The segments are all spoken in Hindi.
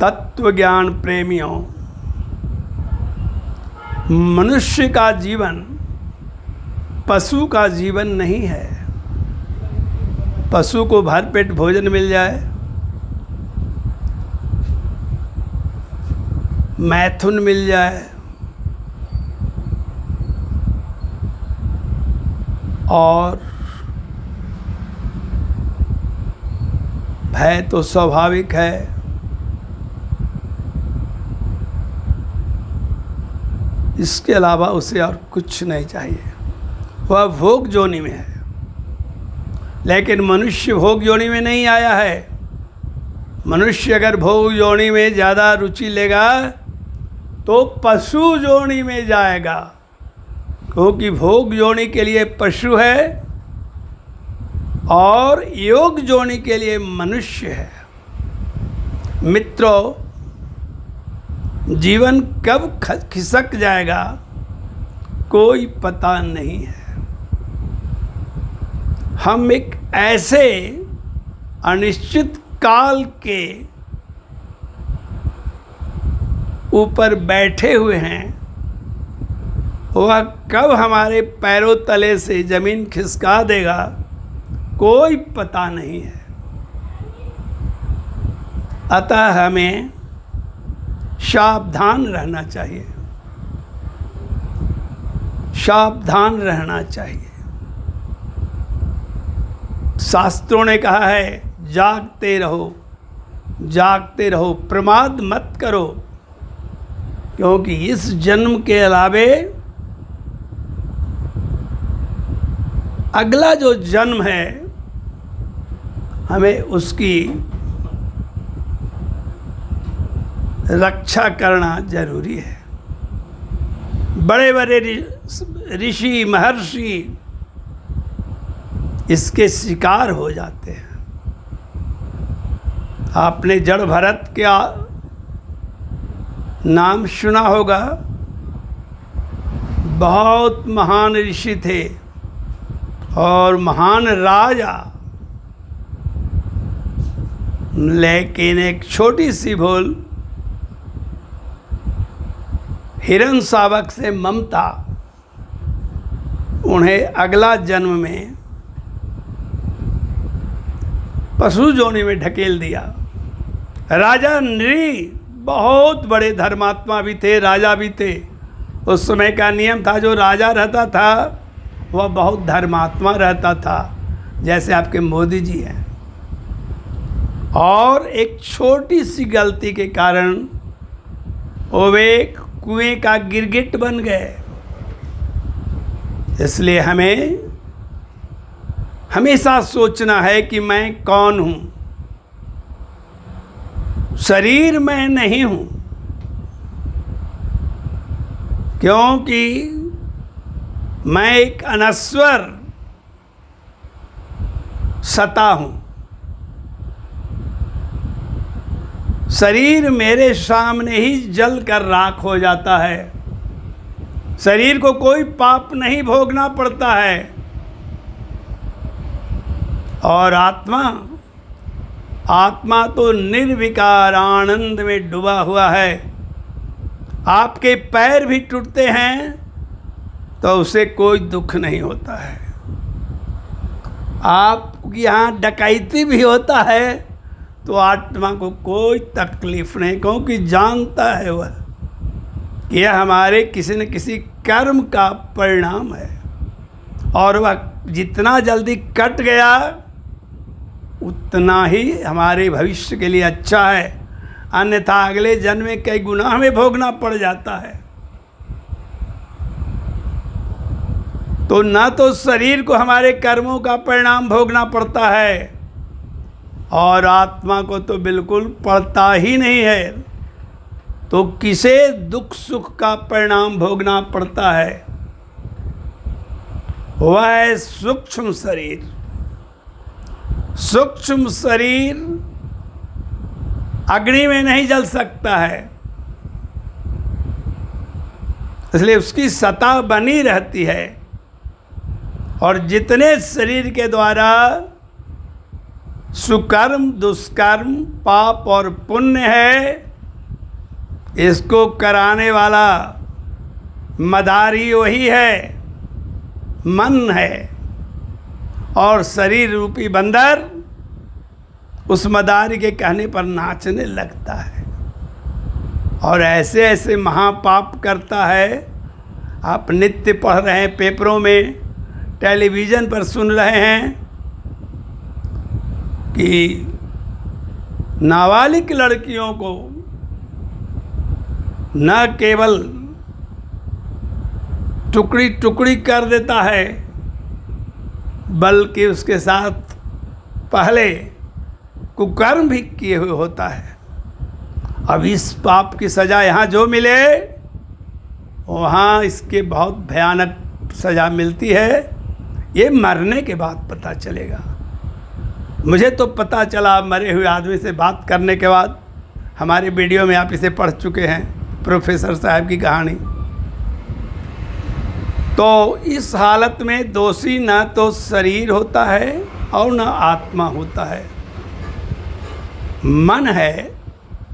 तत्व ज्ञान प्रेमियों, मनुष्य का जीवन पशु का जीवन नहीं है। पशु को भरपेट भोजन मिल जाए, मैथुन मिल जाए और भय तो स्वाभाविक है। इसके अलावा उसे और कुछ नहीं चाहिए। वह भोग योनि में है, लेकिन मनुष्य भोग योनि में नहीं आया है। मनुष्य अगर भोग योनि में ज़्यादा रुचि लेगा तो पशु योनि में जाएगा, क्योंकि भोग योनि के लिए पशु है और योग योनि के लिए मनुष्य है। मित्रों, जीवन कब खिसक जाएगा कोई पता नहीं है। हम एक ऐसे अनिश्चित काल के ऊपर बैठे हुए हैं, वह कब हमारे पैरों तले से जमीन खिसका देगा कोई पता नहीं है। अतः हमें सावधान रहना चाहिए, सावधान रहना चाहिए। शास्त्रों ने कहा है जागते रहो, जागते रहो, प्रमाद मत करो, क्योंकि इस जन्म के अलावे अगला जो जन्म है हमें उसकी रक्षा करना जरूरी है। बड़े बड़े ऋषि महर्षि इसके शिकार हो जाते हैं। आपने जड़ भरत का नाम सुना होगा। बहुत महान ऋषि थे और महान राजा, लेकिन एक छोटी सी भूल, हिरण शावक से ममता, उन्हें अगला जन्म में पशु योनि में ढकेल दिया। राजा नृ बहुत बड़े धर्मात्मा भी थे, राजा भी थे। उस समय का नियम था, जो राजा रहता था वह बहुत धर्मात्मा रहता था, जैसे आपके मोदी जी हैं। और एक छोटी सी गलती के कारण वो एक कुएं का गिरगिट बन गए। इसलिए हमें हमेशा सोचना है कि मैं कौन हूँ। शरीर मैं नहीं हूँ, क्योंकि मैं एक अनश्वर सत्ता हूँ। शरीर मेरे सामने ही जल कर राख हो जाता है। शरीर को कोई पाप नहीं भोगना पड़ता है। और आत्मा तो निर्विकार आनंद में डूबा हुआ है। आपके पैर भी टूटते हैं तो उसे कोई दुख नहीं होता है। आप यहाँ डकैती भी होता है तो आत्मा को कोई तकलीफ नहीं, क्योंकि जानता है वह कि यह हमारे किसी न किसी कर्म का परिणाम है। और वह जितना जल्दी कट गया उतना ही हमारे भविष्य के लिए अच्छा है, अन्यथा अगले जन्म में कई गुना हमें भोगना पड़ जाता है। तो ना तो शरीर को हमारे कर्मों का परिणाम भोगना पड़ता है और आत्मा को तो बिल्कुल पड़ता ही नहीं है। तो किसे दुख सुख का परिणाम भोगना पड़ता है? वह है सूक्ष्म शरीर। सूक्ष्म शरीर अग्नि में नहीं जल सकता है, इसलिए उसकी सतह बनी रहती है। और जितने शरीर के द्वारा सुकर्म दुष्कर्म पाप और पुण्य है, इसको कराने वाला मदारी वही है, मन है, और शरीर रूपी बंदर उस मदारी के कहने पर नाचने लगता है और ऐसे ऐसे महापाप करता है। आप नित्य पढ़ रहे हैं, पेपरों में, टेलीविज़न पर सुन रहे हैं कि नाबालिग लड़कियों को न केवल टुकड़ी टुकड़ी कर देता है, बल्कि उसके साथ पहले कुकर्म भी किए हुए होता है। अब इस पाप की सज़ा यहाँ जो मिले वहाँ इसके बहुत भयानक सज़ा मिलती है। ये मरने के बाद पता चलेगा। मुझे तो पता चला मरे हुए आदमी से बात करने के बाद। हमारे वीडियो में आप इसे पढ़ चुके हैं, प्रोफेसर साहब की कहानी। तो इस हालत में दोषी न तो शरीर होता है और न आत्मा होता है, मन है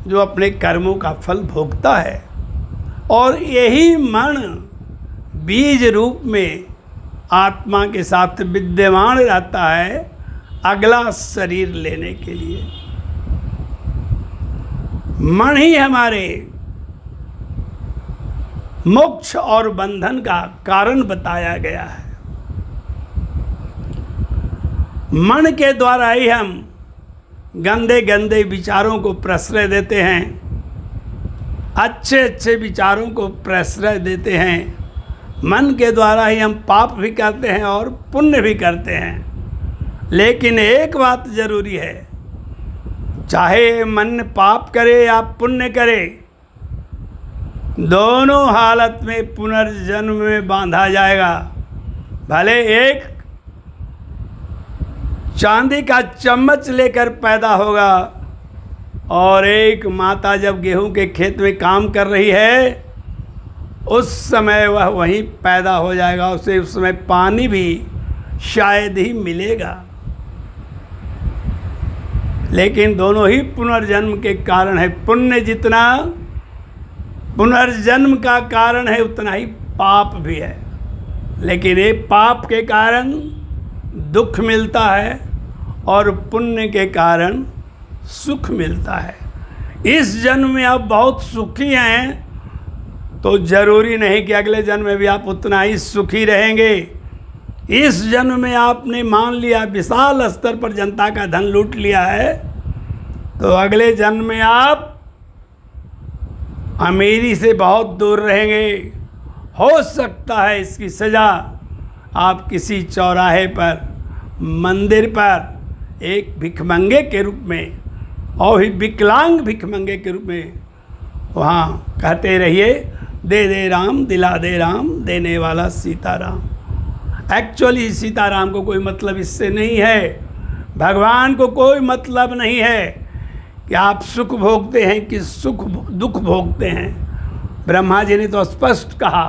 जो अपने कर्मों का फल भोगता है। और यही मन बीज रूप में आत्मा के साथ विद्यमान रहता है अगला शरीर लेने के लिए। मन ही हमारे मोक्ष और बंधन का कारण बताया गया है। मन के द्वारा ही हम गंदे गंदे विचारों को प्रश्रय देते हैं, अच्छे अच्छे विचारों को प्रश्रय देते हैं। मन के द्वारा ही हम पाप भी करते हैं और पुण्य भी करते हैं। लेकिन एक बात जरूरी है, चाहे मन पाप करे या पुण्य करे, दोनों हालत में पुनर्जन्म में बांधा जाएगा। भले एक चांदी का चम्मच लेकर पैदा होगा और एक माता जब गेहूं के खेत में काम कर रही है उस समय वह वहीं पैदा हो जाएगा। उसे उस समय पानी भी शायद ही मिलेगा, लेकिन दोनों ही पुनर्जन्म के कारण है। पुण्य जितना पुनर्जन्म का कारण है उतना ही पाप भी है। लेकिन ये पाप के कारण दुख मिलता है और पुण्य के कारण सुख मिलता है। इस जन्म में आप बहुत सुखी हैं तो ज़रूरी नहीं कि अगले जन्म में भी आप उतना ही सुखी रहेंगे। इस जन्म में आपने मान लिया विशाल स्तर पर जनता का धन लूट लिया है, तो अगले जन्म में आप अमीरी से बहुत दूर रहेंगे। हो सकता है इसकी सज़ा आप किसी चौराहे पर, मंदिर पर एक भिखमंगे के रूप में, और ही विकलांग भिखमंगे के रूप में वहाँ कहते रहिए, दे दे राम दिला दे राम, देने वाला सीताराम। एक्चुअली सीताराम को कोई मतलब इससे नहीं है, भगवान को कोई मतलब नहीं है कि आप सुख भोगते हैं कि दुख भोगते हैं। ब्रह्मा जी ने तो स्पष्ट कहा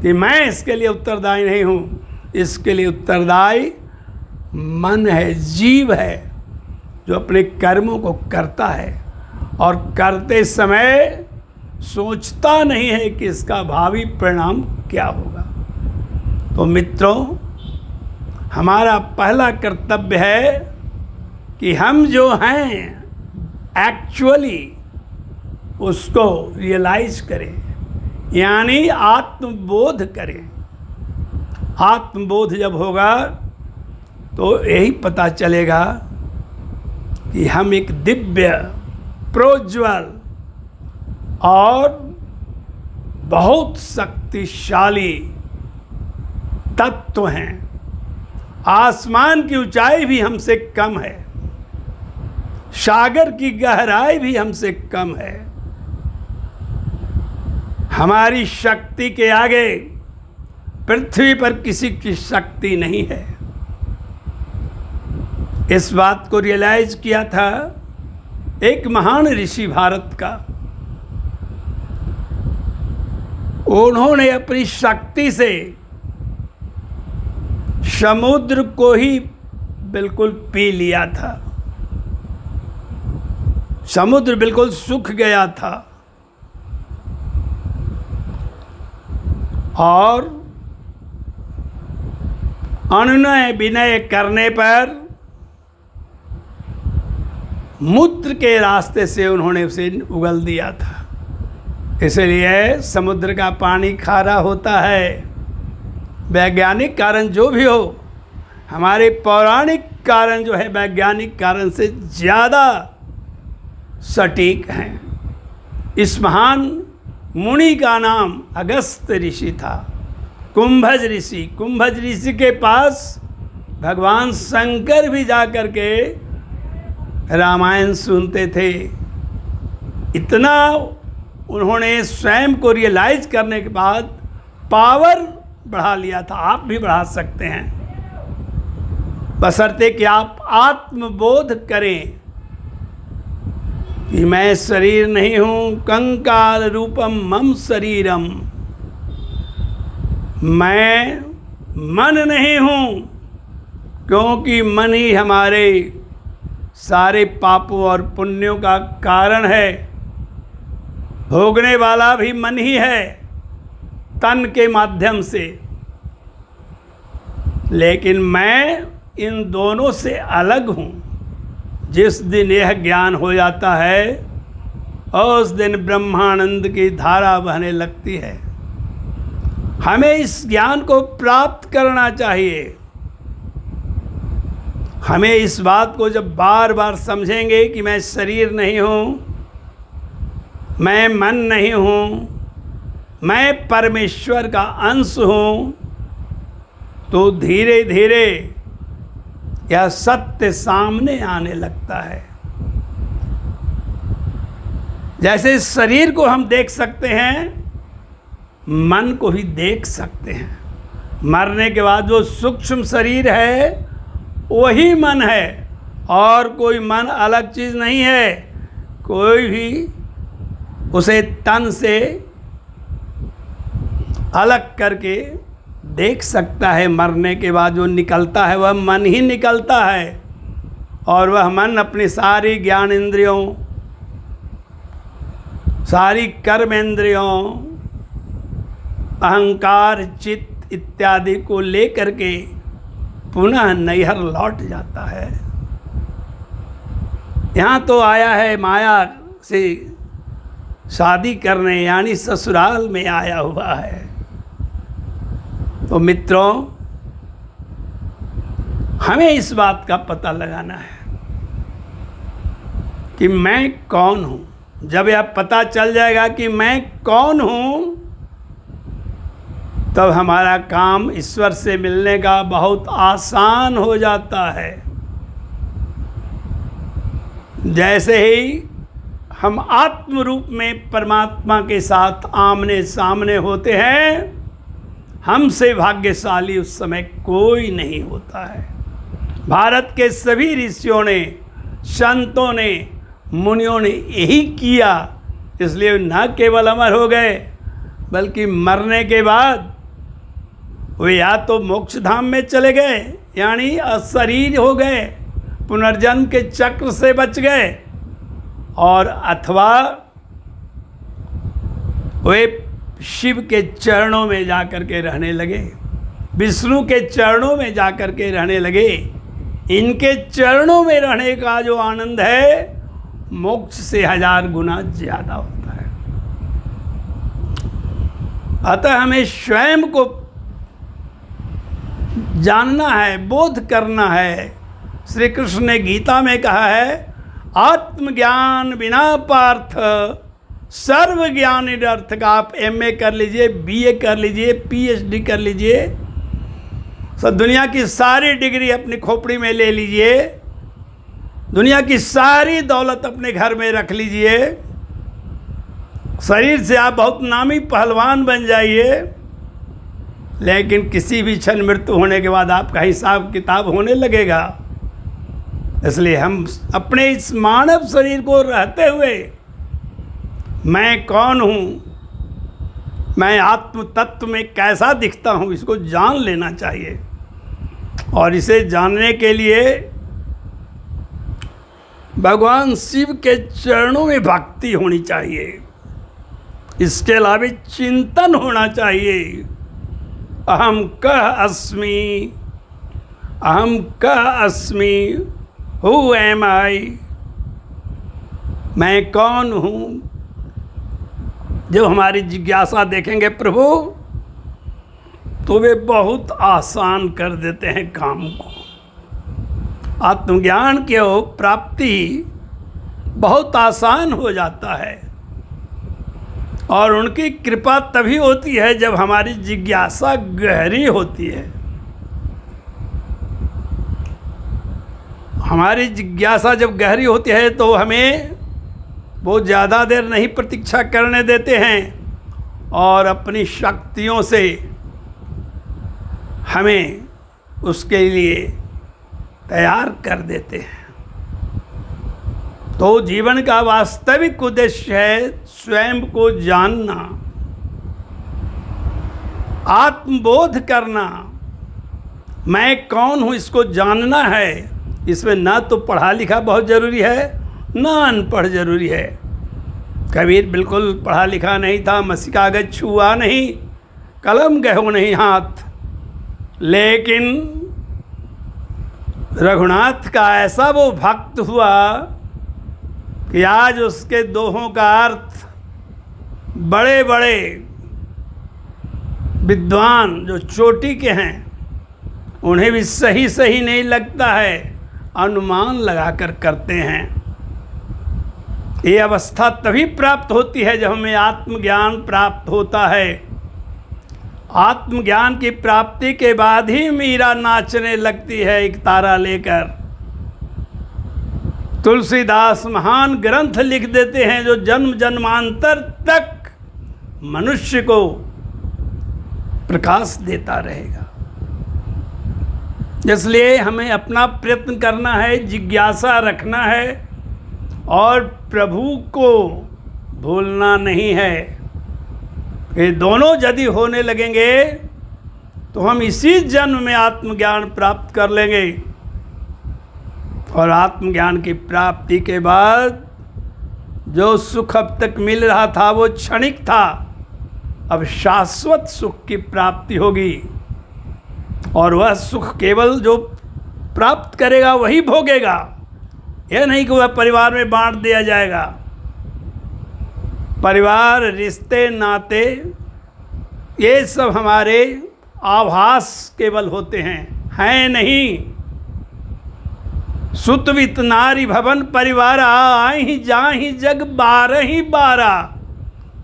कि मैं इसके लिए उत्तरदायी नहीं हूँ। इसके लिए उत्तरदायी मन है, जीव है, जो अपने कर्मों को करता है और करते समय सोचता नहीं है कि इसका भावी परिणाम क्या होगा। तो मित्रों, हमारा पहला कर्तव्य है कि हम जो हैं एक्चुअली उसको रियलाइज करें, यानी आत्मबोध करें। आत्मबोध जब होगा तो यही पता चलेगा कि हम एक दिव्य, प्रोज्वल और बहुत शक्तिशाली तत्व हैं। आसमान की ऊंचाई भी हमसे कम है, सागर की गहराई भी हमसे कम है। हमारी शक्ति के आगे पृथ्वी पर किसी की शक्ति नहीं है। इस बात को रियलाइज किया था एक महान ऋषि भारत का। उन्होंने अपनी शक्ति से समुद्र को ही बिल्कुल पी लिया था। समुद्र बिल्कुल सूख गया था और अनुनय विनय करने पर मूत्र के रास्ते से उन्होंने उसे उगल दिया था। इसलिए समुद्र का पानी खारा होता है। वैज्ञानिक कारण जो भी हो, हमारे पौराणिक कारण जो है वैज्ञानिक कारण से ज़्यादा सटीक हैं। इस महान मुनि का नाम अगस्त्य ऋषि था। कुंभज ऋषि के पास भगवान शंकर भी जा कर के रामायण सुनते थे। इतना उन्होंने स्वयं को रियलाइज करने के बाद पावर बढ़ा लिया था। आप भी बढ़ा सकते हैं, बशर्ते कि आप आत्मबोध करें कि मैं शरीर नहीं हूँ, कंकाल रूपम मम शरीरम, मैं मन नहीं हूँ, क्योंकि मन ही हमारे सारे पापों और पुण्यों का कारण है। भोगने वाला भी मन ही है तन के माध्यम से, लेकिन मैं इन दोनों से अलग हूँ। जिस दिन यह ज्ञान हो जाता है उस दिन ब्रह्मानंद की धारा बहने लगती है। हमें इस ज्ञान को प्राप्त करना चाहिए। हमें इस बात को जब बार बार समझेंगे कि मैं शरीर नहीं हूँ, मैं मन नहीं हूँ, मैं परमेश्वर का अंश हूँ, तो धीरे धीरे यह सत्य सामने आने लगता है। जैसे शरीर को हम देख सकते हैं, मन को भी देख सकते हैं। मरने के बाद जो सूक्ष्म शरीर है वही मन है, और कोई मन अलग चीज़ नहीं है। कोई भी उसे तन से अलग करके देख सकता है। मरने के बाद जो निकलता है वह मन ही निकलता है, और वह मन अपनी सारी ज्ञान इंद्रियों, सारी कर्म इंद्रियों, अहंकार, चित्त इत्यादि को लेकर के पुनः नैहर लौट जाता है। यहाँ तो आया है माया से शादी करने, यानी ससुराल में आया हुआ है। तो मित्रों, हमें इस बात का पता लगाना है कि मैं कौन हूँ। जब यह पता चल जाएगा कि मैं कौन हूँ, तब हमारा काम ईश्वर से मिलने का बहुत आसान हो जाता है। जैसे ही हम आत्म रूप में परमात्मा के साथ आमने सामने होते हैं, हमसे भाग्यशाली उस समय कोई नहीं होता है। भारत के सभी ऋषियों ने, संतों ने, मुनियों ने यही किया, इसलिए न केवल अमर हो गए, बल्कि मरने के बाद वे या तो मोक्ष धाम में चले गए, यानी अशरीर हो गए, पुनर्जन्म के चक्र से बच गए, और अथवा वे शिव के चरणों में जाकर के रहने लगे, विष्णु के चरणों में जाकर के रहने लगे। इनके चरणों में रहने का जो आनंद है, मोक्ष से 1000 गुना ज़्यादा होता है। अतः हमें स्वयं को जानना है, बोध करना है। श्री कृष्ण ने गीता में कहा है, आत्मज्ञान बिना पार्थ सर्व ज्ञान निरर्थक। आप MA कर लीजिए, BA कर लीजिए, PhD कर लीजिए, सब दुनिया की सारी डिग्री अपनी खोपड़ी में ले लीजिए, दुनिया की सारी दौलत अपने घर में रख लीजिए, शरीर से आप बहुत नामी पहलवान बन जाइए, लेकिन किसी भी क्षण मृत्यु होने के बाद आपका हिसाब किताब होने लगेगा। इसलिए हम अपने इस मानव शरीर को रहते हुए मैं कौन हूँ, मैं आत्म तत्व में कैसा दिखता हूँ, इसको जान लेना चाहिए। और इसे जानने के लिए भगवान शिव के चरणों में भक्ति होनी चाहिए। इसके अलावा चिंतन होना चाहिए। अहम कः अस्मि, अहम कः अस्मि, हु एम आई, मैं कौन हूँ। जब हमारी जिज्ञासा देखेंगे प्रभु तो वे बहुत आसान कर देते हैं काम को। आत्मज्ञान की प्राप्ति बहुत आसान हो जाता है और उनकी कृपा तभी होती है जब हमारी जिज्ञासा गहरी होती है। हमारी जिज्ञासा जब गहरी होती है तो हमें वो ज़्यादा देर नहीं प्रतीक्षा करने देते हैं और अपनी शक्तियों से हमें उसके लिए तैयार कर देते हैं। तो जीवन का वास्तविक उद्देश्य है स्वयं को जानना, आत्मबोध करना। मैं कौन हूँ इसको जानना है। इसमें ना तो पढ़ा लिखा बहुत ज़रूरी है, ना अनपढ़ ज़रूरी है। कबीर बिल्कुल पढ़ा लिखा नहीं था, मसी कागज छुआ नहीं, कलम गहो नहीं हाथ, लेकिन रघुनाथ का ऐसा वो भक्त हुआ कि आज उसके दोहों का अर्थ बड़े बड़े विद्वान जो चोटी के हैं उन्हें भी सही सही नहीं लगता है, अनुमान लगाकर करते हैं। ये अवस्था तभी प्राप्त होती है जब हमें आत्मज्ञान प्राप्त होता है। आत्मज्ञान की प्राप्ति के बाद ही मीरा नाचने लगती है एक तारा लेकर। तुलसीदास महान ग्रंथ लिख देते हैं जो जन्म जन्मांतर तक मनुष्य को प्रकाश देता रहेगा। इसलिए हमें अपना प्रयत्न करना है, जिज्ञासा रखना है और प्रभु को भूलना नहीं है। ये दोनों यदि होने लगेंगे तो हम इसी जन्म में आत्मज्ञान प्राप्त कर लेंगे और आत्मज्ञान की प्राप्ति के बाद जो सुख अब तक मिल रहा था वो क्षणिक था, अब शाश्वत सुख की प्राप्ति होगी और वह सुख केवल जो प्राप्त करेगा वही भोगेगा। यह नहीं कि वह परिवार में बांट दिया जाएगा। परिवार, रिश्ते, नाते ये सब हमारे आभास केवल होते हैं नहीं। सुतवित नारी भवन परिवार आई जाहि जग 12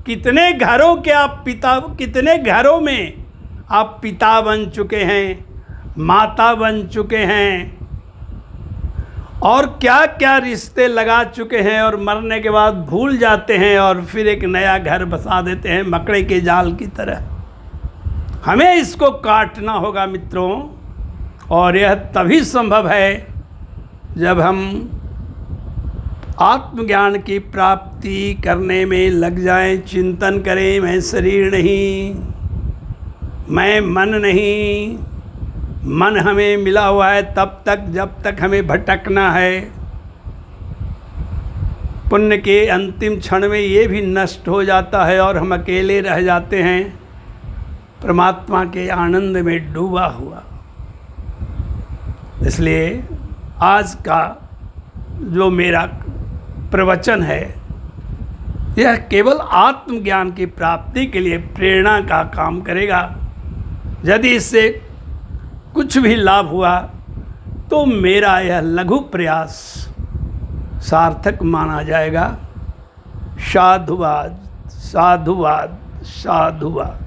कितने घरों के आप पिता, कितने घरों में आप पिता बन चुके हैं, माता बन चुके हैं और क्या क्या रिश्ते लगा चुके हैं और मरने के बाद भूल जाते हैं और फिर एक नया घर बसा देते हैं मकड़े के जाल की तरह। हमें इसको काटना होगा मित्रों, और यह तभी संभव है जब हम आत्मज्ञान की प्राप्ति करने में लग जाएं। चिंतन करें, मैं शरीर नहीं, मैं मन नहीं, मन हमें मिला हुआ है तब तक जब तक हमें भटकना है। पुण्य के अंतिम क्षण में ये भी नष्ट हो जाता है और हम अकेले रह जाते हैं परमात्मा के आनंद में डूबा हुआ। इसलिए आज का जो मेरा प्रवचन है यह केवल आत्मज्ञान की प्राप्ति के लिए प्रेरणा का काम करेगा। यदि इससे कुछ भी लाभ हुआ तो मेरा यह लघु प्रयास सार्थक माना जाएगा। साधुवाद, साधुवाद, साधुवाद।